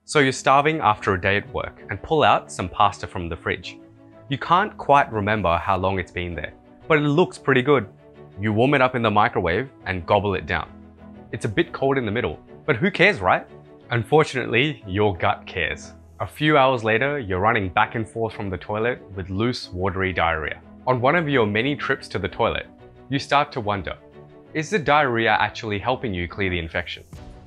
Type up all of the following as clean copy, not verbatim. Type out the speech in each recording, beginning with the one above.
So you're starving after a day at work and pull out some pasta from the fridge. You can't quite remember how long it's been there, but it looks pretty good. You warm it up in the microwave and gobble it down. It's a bit cold in the middle, but who cares, right? Unfortunately, your gut cares. A few hours later, you're running back and forth from the toilet with loose, watery diarrhea. On one of your many trips to the toilet, you start to wonder, is the diarrhea actually helping you clear the infection?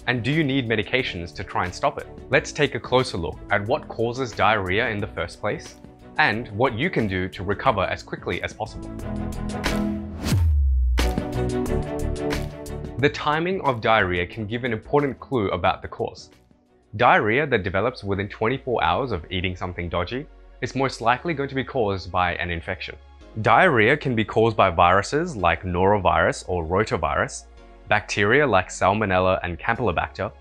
And do you need medications to try and stop it? Let's take a closer look at what causes diarrhea in the first place, and what you can do to recover as quickly as possible. The timing of diarrhea can give an important clue about the cause. Diarrhea that develops within 24 hours of eating something dodgy is most likely going to be caused by an infection. Diarrhea can be caused by viruses like norovirus or rotavirus, bacteria like Salmonella and Campylobacter,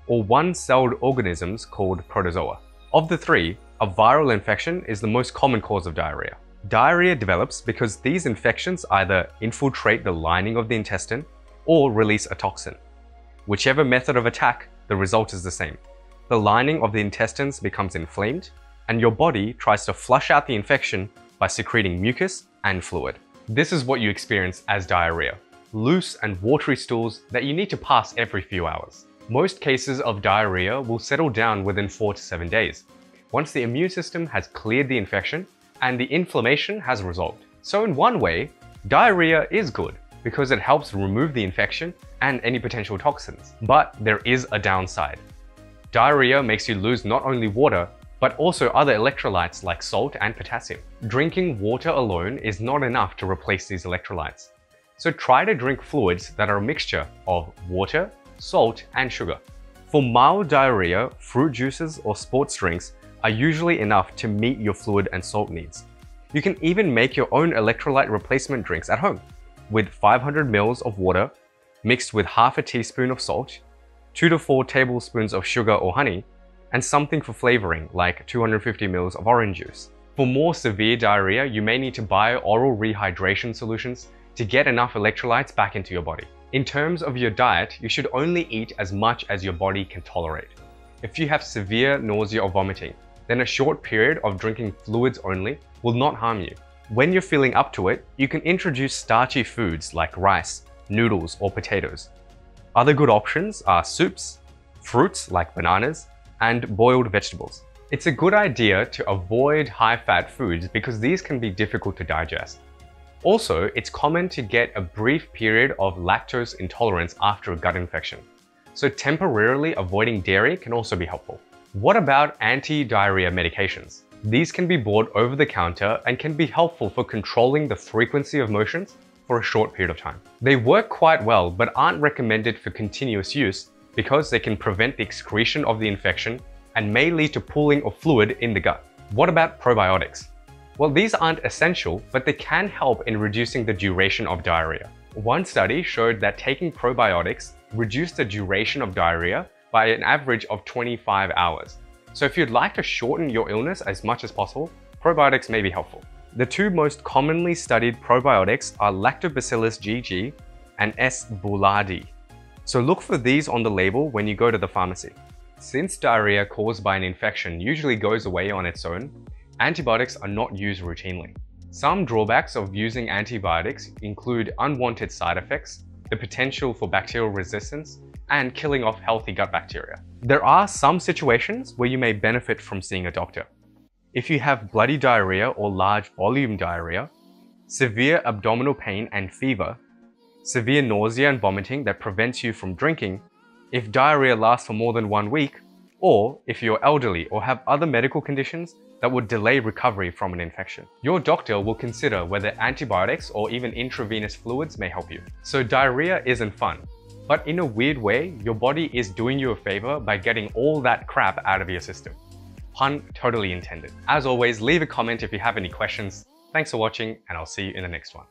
or one-celled organisms called protozoa. Of the three, a viral infection is the most common cause of diarrhea. Diarrhea develops because these infections either infiltrate the lining of the intestine or release a toxin. Whichever method of attack, the result is the same. The lining of the intestines becomes inflamed, and your body tries to flush out the infection by secreting mucus and fluid. This is what you experience as diarrhea: loose and watery stools that you need to pass every few hours. Most cases of diarrhea will settle down within 4 to 7 days, once the immune system has cleared the infection and the inflammation has resolved. So in one way, diarrhea is good because it helps remove the infection and any potential toxins. But there is a downside. Diarrhea makes you lose not only water, but also other electrolytes like salt and potassium. Drinking water alone is not enough to replace these electrolytes. So try to drink fluids that are a mixture of water, salt, and sugar. For mild diarrhea, fruit juices or sports drinks are usually enough to meet your fluid and salt needs. You can even make your own electrolyte replacement drinks at home with 500 ml of water mixed with half a teaspoon of salt, 2 to 4 tablespoons of sugar or honey, and something for flavoring like 250 ml of orange juice. For more severe diarrhea, you may need to buy oral rehydration solutions to get enough electrolytes back into your body. In terms of your diet, you should only eat as much as your body can tolerate. If you have severe nausea or vomiting, then a short period of drinking fluids only will not harm you. When you're feeling up to it, you can introduce starchy foods like rice, noodles, or potatoes. Other good options are soups, fruits like bananas, and boiled vegetables. It's a good idea to avoid high-fat foods because these can be difficult to digest. Also, it's common to get a brief period of lactose intolerance after a gut infection, so temporarily avoiding dairy can also be helpful. What about anti-diarrhea medications? These can be bought over the counter and can be helpful for controlling the frequency of motions for a short period of time. They work quite well but aren't recommended for continuous use because they can prevent the excretion of the infection and may lead to pooling of fluid in the gut. What about probiotics? Well, these aren't essential, but they can help in reducing the duration of diarrhea. One study showed that taking probiotics reduced the duration of diarrhea by an average of 25 hours. So if you'd like to shorten your illness as much as possible, probiotics may be helpful. The two most commonly studied probiotics are Lactobacillus GG and S. boulardii. So look for these on the label when you go to the pharmacy. Since diarrhea caused by an infection usually goes away on its own, antibiotics are not used routinely. Some drawbacks of using antibiotics include unwanted side effects, the potential for bacterial resistance, and killing off healthy gut bacteria. There are some situations where you may benefit from seeing a doctor. If you have bloody diarrhea or large volume diarrhea, severe abdominal pain and fever, severe nausea and vomiting that prevents you from drinking, if diarrhea lasts for more than 1 week, or if you're elderly or have other medical conditions that would delay recovery from an infection. Your doctor will consider whether antibiotics or even intravenous fluids may help you. So diarrhea isn't fun, but in a weird way, your body is doing you a favor by getting all that crap out of your system. Pun totally intended. As always, leave a comment if you have any questions. Thanks for watching, and I'll see you in the next one.